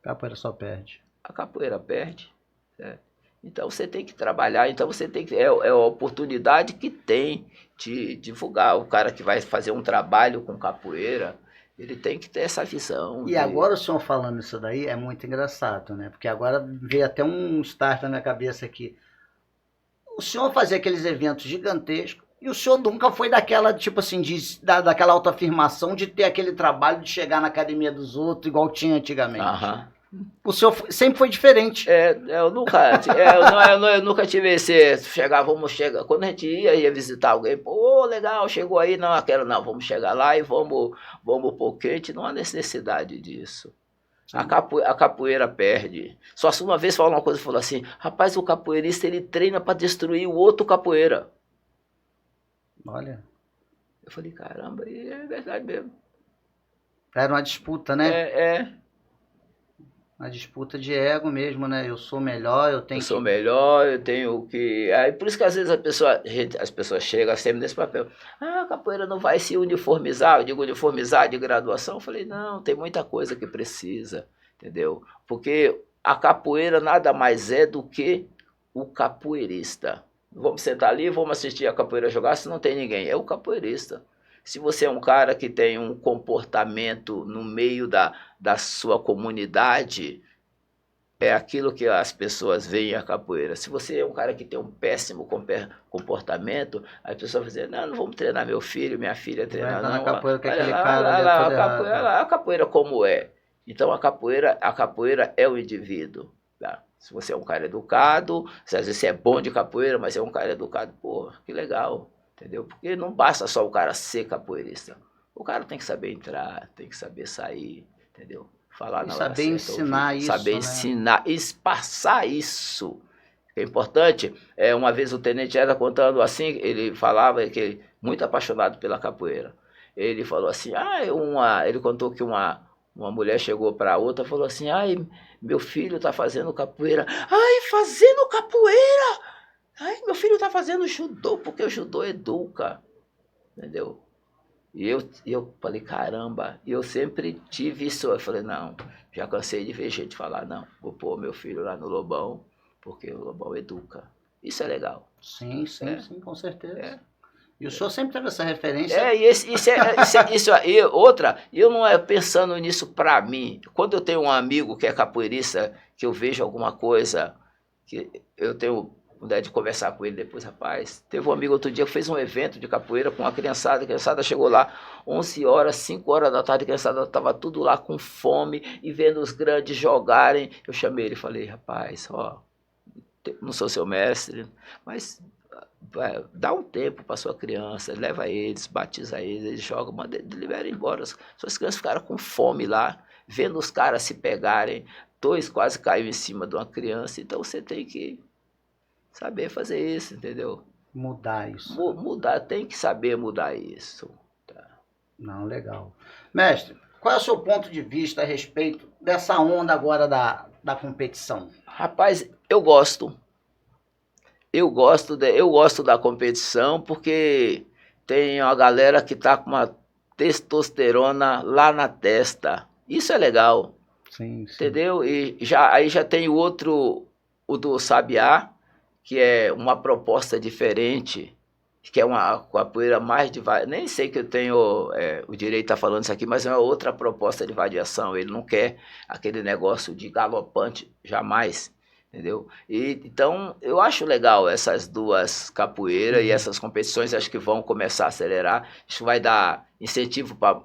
A capoeira só perde. A capoeira perde, certo? Então você tem que trabalhar, então você tem que... É a oportunidade que tem de divulgar. O cara que vai fazer um trabalho com capoeira, ele tem que ter essa visão. E agora o senhor falando isso daí é muito engraçado, né? Porque agora veio até um start na minha cabeça aqui. O senhor fazia aqueles eventos gigantescos e o senhor nunca foi daquela, tipo assim, daquela autoafirmação de ter aquele trabalho de chegar na academia dos outros, igual tinha antigamente. O senhor sempre foi diferente. Eu nunca tive esse... Vamos chegar. Quando a gente ia visitar alguém, pô, legal, chegou aí, não, vamos chegar lá e vamos pôr quente, não há necessidade disso. A capoeira perde. Só se uma vez falou uma coisa, falou assim, rapaz, o capoeirista ele treina para destruir o outro capoeira. Olha. Eu falei, caramba, e é verdade mesmo. Era uma disputa, né? A disputa de ego mesmo, né? Eu sou melhor, eu tenho sou melhor, eu tenho que... Aí, por isso que às vezes as pessoas chegam sempre nesse papel. A capoeira não vai se uniformizar. Eu digo uniformizar de graduação. Eu falei, não, tem muita coisa que precisa, entendeu? Porque a capoeira nada mais é do que o capoeirista. Vamos sentar ali, vamos assistir a capoeira jogar, se não tem ninguém. É o capoeirista. Se você é um cara que tem um comportamento no meio da sua comunidade, é aquilo que as pessoas veem a capoeira. Se você é um cara que tem um péssimo comportamento, as pessoas vão dizer, não vamos treinar meu filho, minha filha treinar, não. A capoeira que aquele a capoeira como é. Então a capoeira é o indivíduo. Tá? Se você é um cara educado, se às vezes você é bom de capoeira, mas é um cara educado, pô, que legal. Entendeu? Porque não basta só o cara ser capoeirista. O cara tem que saber entrar, tem que saber sair, entendeu? Falar na hora certa, saber ensinar isso, saber né? ensinar, passar isso. É importante. Uma vez o tenente era contando assim, ele falava que ele muito apaixonado pela capoeira. Ele falou assim, ele contou que uma mulher chegou para outra e falou assim, meu filho está fazendo capoeira. Fazendo capoeira? Meu filho está fazendo judô, porque o judô educa, entendeu? E eu falei, caramba, e eu sempre tive isso. Eu falei, não, já cansei de ver gente falar, não, vou pôr meu filho lá no Lobão, porque o Lobão educa. Isso é legal. Sim, com certeza. E o senhor sempre teve essa referência. Outra, eu não é pensando nisso pra mim. Quando eu tenho um amigo que é capoeirista, que eu vejo alguma coisa, que eu tenho de conversar com ele depois, rapaz. Teve um amigo outro dia que fez um evento de capoeira com a criançada chegou lá 11 horas, 5 horas da tarde, a criançada estava tudo lá com fome e vendo os grandes jogarem. Eu chamei ele e falei, rapaz, não sou seu mestre, mas dá um tempo para sua criança, leva eles, batiza eles jogam, manda eles, libera embora. Suas crianças ficaram com fome lá, vendo os caras se pegarem, 2 quase caiu em cima de uma criança, então você tem que saber fazer isso, entendeu? Mudar isso. Mudar, tem que saber mudar isso. Tá. Não, legal. Mestre, qual é o seu ponto de vista a respeito dessa onda agora da competição? Rapaz, eu gosto. Eu gosto da competição porque tem uma galera que tá com uma testosterona lá na testa. Isso é legal. Sim. Entendeu? E aí já tem o outro, o do Sabiá, que é uma proposta diferente, que é uma capoeira mais de... Nem sei que eu tenho o direito de estar falando isso aqui, mas é uma outra proposta de variação. Ele não quer aquele negócio de galopante, jamais, entendeu? Então, eu acho legal essas duas capoeiras e essas competições, acho que vão começar a acelerar. Isso vai dar incentivo para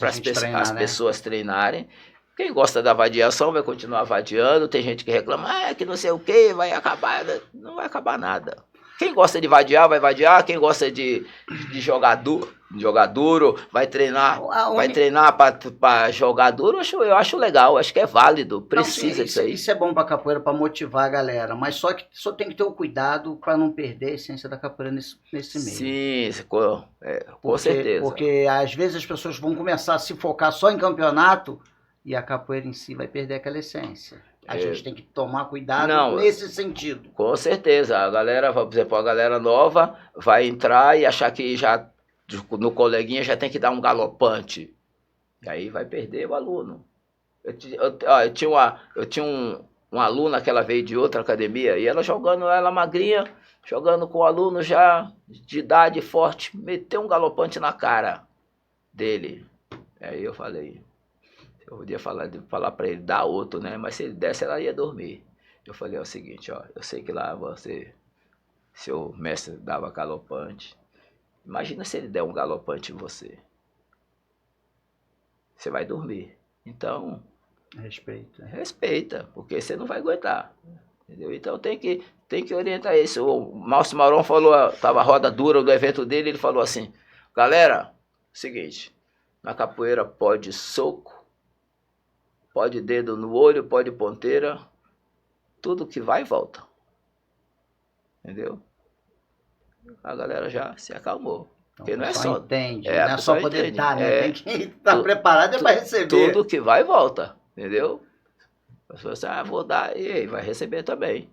as pessoas treinarem. Quem gosta da vadiação vai continuar vadiando. Tem gente que reclama, que não sei o que, vai acabar. Não vai acabar nada. Quem gosta de vadiar, vai vadiar. Quem gosta de jogar duro, vai treinar. Vai treinar para jogar duro. Eu acho legal, acho que é válido. Precisa disso aí. Isso é bom para capoeira, para motivar a galera. Mas só tem que ter o cuidado para não perder a essência da capoeira nesse meio. Sim, com certeza. Porque às vezes as pessoas vão começar a se focar só em campeonato e a capoeira em si vai perder aquela essência. A gente tem que tomar cuidado nesse sentido. Com certeza. A galera, por exemplo, a galera nova vai entrar e achar que já no coleguinha já tem que dar um galopante. E aí vai perder o aluno. Eu tinha uma aluna que ela veio de outra academia e ela magrinha, jogando com o aluno já de idade forte, meteu um galopante na cara dele. Aí eu falei... Eu podia falar para ele dar outro, né? Mas se ele desse, ela ia dormir. Eu falei o seguinte, eu sei que lá seu mestre dava galopante. Imagina se ele der um galopante em você. Você vai dormir. Então, respeita, porque você não vai aguentar. Entendeu? Então tem que orientar isso. O Márcio Maurão falou, tava a roda dura do evento dele, ele falou assim, galera, seguinte, na capoeira pode soco, pode dedo no olho, pode ponteira, tudo que vai e volta. Entendeu? A galera já se acalmou. Então, porque não é só... Entende, não é só poder dar, né? Tem que estar preparado para receber. Tudo que vai e volta, entendeu? As pessoas assim, vou dar, e aí, vai receber também.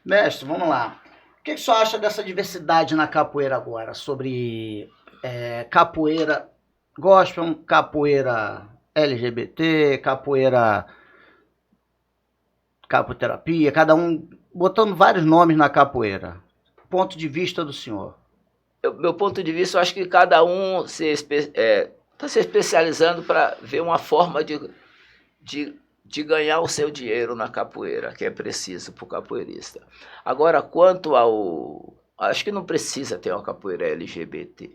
Mestre, vamos lá. O que o senhor acha dessa diversidade na capoeira agora? Sobre capoeira gospel, capoeira LGBT, capoterapia, cada um botando vários nomes na capoeira. Ponto de vista do senhor. Meu ponto de vista, eu acho que cada um está se especializando para ver uma forma de ganhar o seu dinheiro na capoeira, que é preciso para o capoeirista. Agora, quanto ao... Acho que não precisa ter uma capoeira LGBT.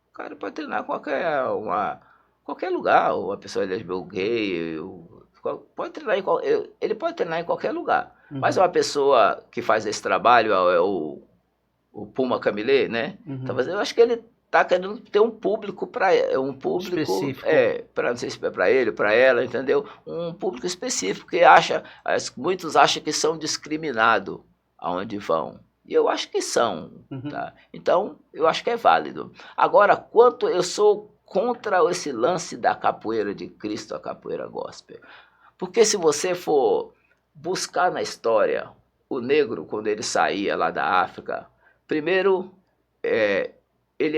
O cara pode treinar em qualquer lugar, ou a pessoa LGBT gay, pode treinar ele pode treinar em qualquer lugar. Uhum. Mas uma pessoa que faz esse trabalho é o Puma Camilê, né? Uhum. Então, eu acho que ele está querendo ter um público específico. Não sei se é para ele, para ela, entendeu? Um público específico que muitos acham que são discriminados aonde vão. E eu acho que são, uhum. Tá? Então, eu acho que é válido. Agora, quanto eu sou contra esse lance da capoeira de Cristo, a capoeira gospel. Porque se você for buscar na história o negro, quando ele saía lá da África, primeiro, ele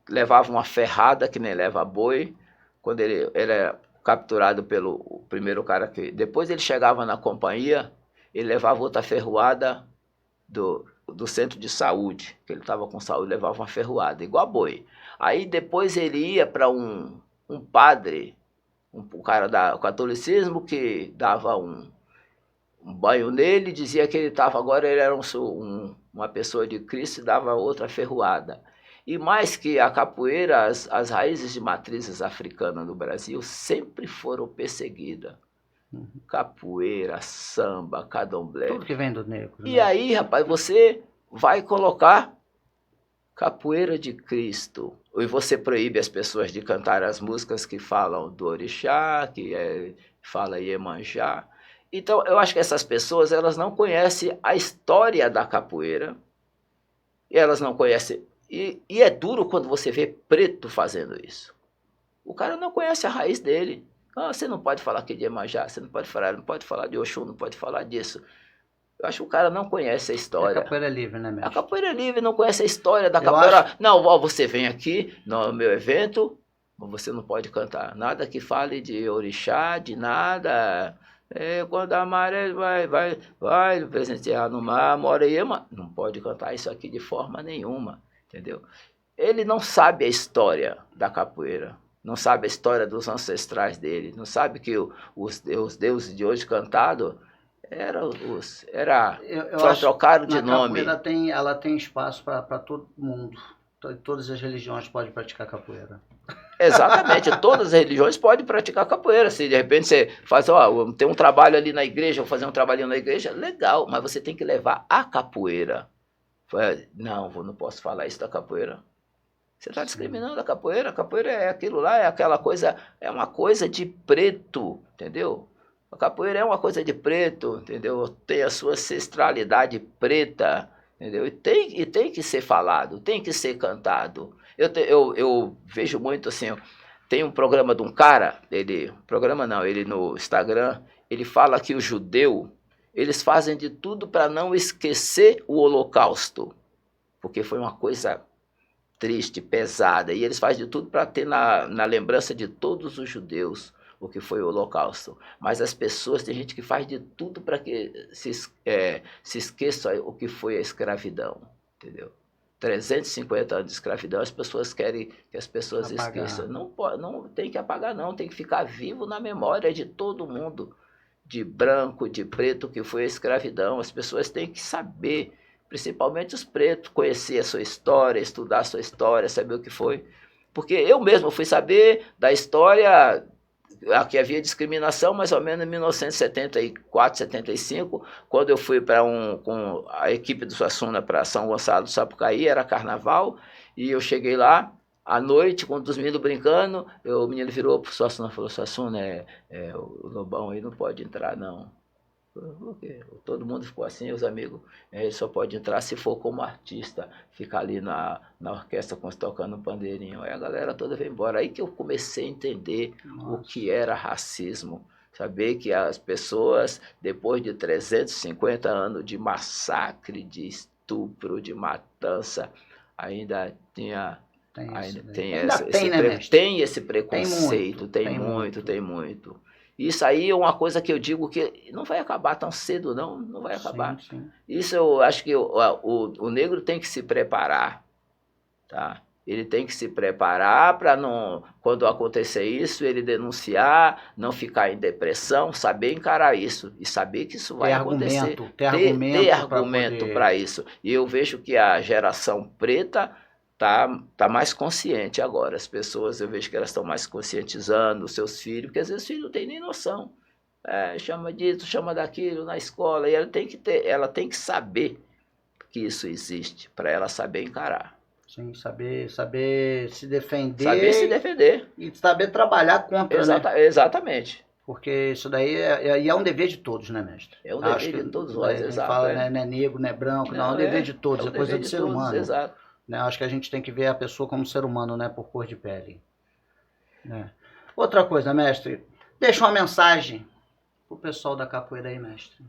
levava uma ferrada que nem leva boi, quando ele era capturado pelo primeiro cara que... Depois ele chegava na companhia, ele levava outra ferroada do centro de saúde, que ele estava com saúde, levava uma ferroada, igual a boi. Aí depois ele ia para um padre, um cara do catolicismo, que dava um banho nele, dizia que ele era uma pessoa de Cristo e dava outra ferroada. E mais que a capoeira, as raízes de matrizes africanas no Brasil sempre foram perseguidas. Uhum. Capoeira, samba, candomblé. Tudo que vem do negro. E aí, rapaz, você vai colocar capoeira de Cristo. E você proíbe as pessoas de cantar as músicas que falam do orixá, fala Iemanjá. Então, eu acho que essas pessoas, elas não conhecem a história da capoeira. E elas não conhecem... E é duro quando você vê preto fazendo isso. O cara não conhece a raiz dele. Você não pode falar aqui de Iemanjá, você não pode falar de Oxum, não pode falar disso. Eu acho que o cara não conhece a história. A capoeira é livre, né, mestre? A capoeira é livre, não conhece a história da capoeira. Não, você vem aqui no meu evento, você não pode cantar nada que fale de orixá, de nada. Quando a maré vai presentear no mar, mora Iema. Não pode cantar isso aqui de forma nenhuma, entendeu? Ele não sabe a história da capoeira. Não sabe a história dos ancestrais dele. Não sabe que os deuses de hoje cantados só trocaram de nome. A capoeira ela tem espaço para todo mundo. Todas as religiões podem praticar capoeira. Exatamente, todas as religiões podem praticar capoeira. Se de repente você faz, tem um trabalho ali na igreja, vou fazer um trabalhinho na igreja, legal, mas você tem que levar a capoeira. Não posso falar isso da capoeira. Você está discriminando a capoeira é aquilo lá, é aquela coisa, é uma coisa de preto, entendeu? A capoeira é uma coisa de preto, entendeu? Tem a sua ancestralidade preta, entendeu? E tem que ser falado, tem que ser cantado. Eu vejo muito assim, tem um programa de um cara, ele no Instagram, ele fala que o judeu, eles fazem de tudo para não esquecer o Holocausto, porque foi uma coisa triste, pesada, e eles fazem de tudo para ter na lembrança de todos os judeus o que foi o Holocausto. Mas as pessoas, tem gente que faz de tudo para que se esqueça o que foi a escravidão, entendeu? 350 anos de escravidão, as pessoas querem que as pessoas esqueçam. Não tem que apagar, não, tem que ficar vivo na memória de todo mundo, de branco, de preto, que foi a escravidão. As pessoas têm que saber, principalmente os pretos, conhecer a sua história, estudar a sua história, saber o que foi. Porque eu mesmo fui saber da história que havia discriminação mais ou menos em 1974, 75, quando eu fui com a equipe do Suassuna para São Gonçalo do Sapucaí, era carnaval, e eu cheguei lá à noite com os meninos brincando, o menino virou para o Suassuna e falou: Suassuna, o Lobão aí não pode entrar não. Por quê? Todo mundo ficou assim, os amigos, ele só pode entrar se for como artista, ficar ali na orquestra tocando um pandeirinho. Aí a galera toda veio embora. Aí que eu comecei a entender o que era racismo, Saber que as pessoas, depois de 350 anos de massacre, de estupro, de matança, ainda tem esse preconceito, tem muito. Isso aí é uma coisa que eu digo que não vai acabar tão cedo, não vai acabar. Sim. Isso eu acho que o negro tem que se preparar, tá? Ele tem que se preparar para, quando acontecer isso, ele denunciar, não ficar em depressão, saber encarar isso e saber que isso vai acontecer. Ter argumento para isso. E eu vejo que a geração preta tá mais consciente agora. As pessoas, eu vejo que elas estão mais conscientizando os seus filhos, porque às vezes os filhos não têm nem noção. Chama disso, chama daquilo na escola, e ela tem que saber que isso existe, para ela saber encarar. Sim, saber se defender. Saber se defender. E saber trabalhar contra, né? Exatamente. Porque isso daí é um dever de todos, né, mestre? É um dever de todos nós, exato. Fala, né, não é negro, não é branco, não, é um dever de todos, é coisa do ser humano. Exato. Né? Acho que a gente tem que ver a pessoa como ser humano, né, por cor de pele. Né? Outra coisa, mestre, deixa uma mensagem pro pessoal da capoeira aí, mestre.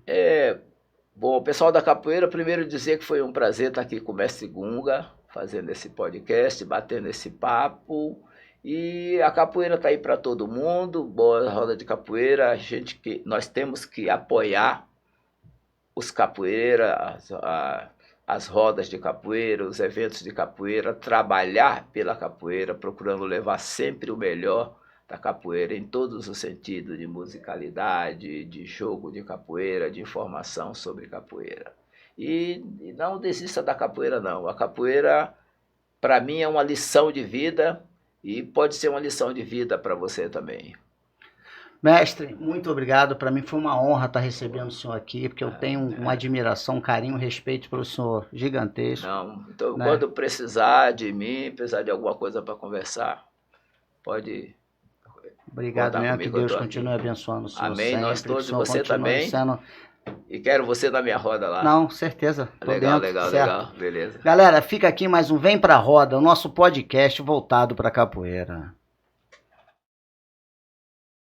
Bom, pessoal da capoeira, primeiro dizer que foi um prazer estar aqui com o mestre Gunga, fazendo esse podcast, batendo esse papo. E a capoeira está aí para todo mundo, boa roda de capoeira. Nós temos que apoiar os capoeiras, as rodas de capoeira, os eventos de capoeira, trabalhar pela capoeira, procurando levar sempre o melhor da capoeira em todos os sentidos, de musicalidade, de jogo de capoeira, de informação sobre capoeira. E não desista da capoeira, não. A capoeira, para mim, é uma lição de vida e pode ser uma lição de vida para você também. Mestre, muito obrigado. Para mim foi uma honra estar recebendo o senhor aqui, porque eu tenho uma admiração, um carinho, um respeito pelo senhor gigantesco. Então, né? Quando precisar de mim, precisar de alguma coisa para conversar, pode... Obrigado mesmo, que Deus continue abençoando o senhor. Amém, sempre, nós todos, e você também. E quero você na minha roda lá. Não, certeza. Legal, beleza. Galera, fica aqui mais um Vem Pra Roda, o nosso podcast voltado para capoeira.